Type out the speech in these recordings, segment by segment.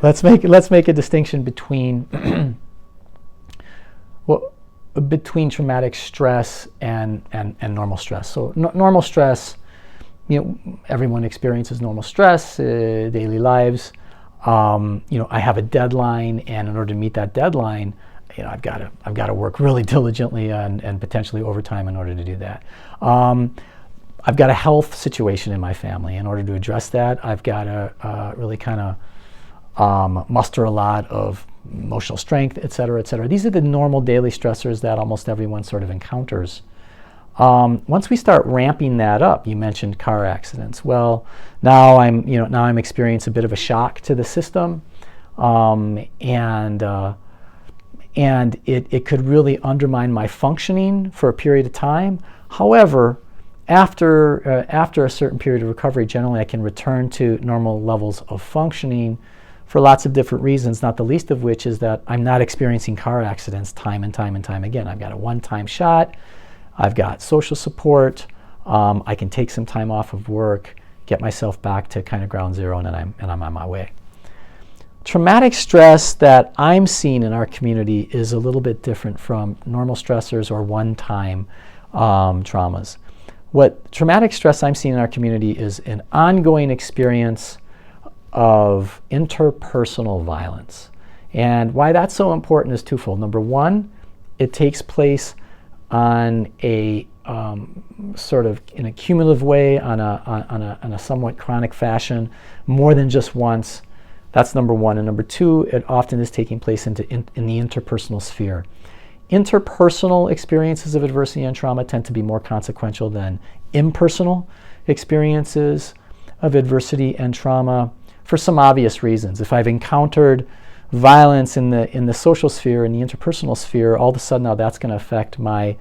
Let's make a distinction between well, between traumatic stress and normal stress. So normal stress, everyone experiences normal stress, daily lives. I have a deadline, and in order to meet that deadline, I've got to work really diligently and potentially overtime in order to do that. I've got a health situation in my family. In order to address that, I've got to really kind of muster a lot of emotional strength, et cetera, et cetera. These are the normal daily stressors that almost everyone sort of encounters. Once we start ramping that up, you mentioned car accidents. Well, now I'm experiencing a bit of a shock to the system, and it could really undermine my functioning for a period of time. However, after a certain period of recovery, generally I can return to normal levels of functioning for lots of different reasons, not the least of which is that I'm not experiencing car accidents time and time and time again. I've got a one-time shot. I've got social support. I can take some time off of work, get myself back to kind of ground zero, and I'm on my way. Traumatic stress that I'm seeing in our community is a little bit different from normal stressors or one-time traumas. What traumatic stress I'm seeing in our community is an ongoing experience of interpersonal violence. And why that's so important is twofold. Number one, it takes place on a sort of in a cumulative way, on a somewhat chronic fashion, more than just once. That's number one. And number two, it often is taking place in the interpersonal sphere. Interpersonal experiences of adversity and trauma tend to be more consequential than impersonal experiences of adversity and trauma for some obvious reasons. If I've encountered violence in the social sphere, in the interpersonal sphere, all of a sudden now that's going to affect my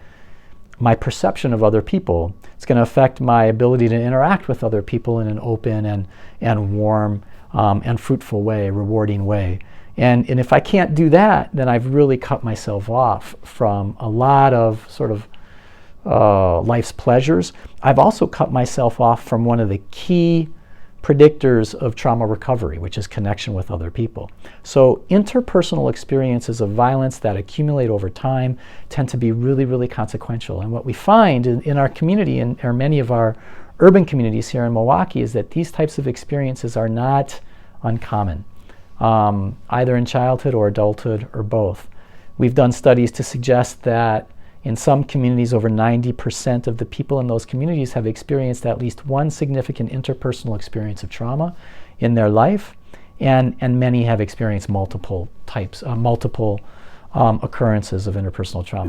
perception of other people. It's going to affect my ability to interact with other people in an open and warm and fruitful way, rewarding way. And if I can't do that, then I've really cut myself off from a lot of sort of life's pleasures. I've also cut myself off from one of the key predictors of trauma recovery, which is connection with other people. So interpersonal experiences of violence that accumulate over time tend to be really, really consequential. And what we find in our community, or many of our urban communities here in Milwaukee, is that these types of experiences are not uncommon, either in childhood or adulthood or both. We've done studies to suggest that in some communities, over 90% of the people in those communities have experienced at least one significant interpersonal experience of trauma in their life, and many have experienced multiple occurrences of interpersonal trauma.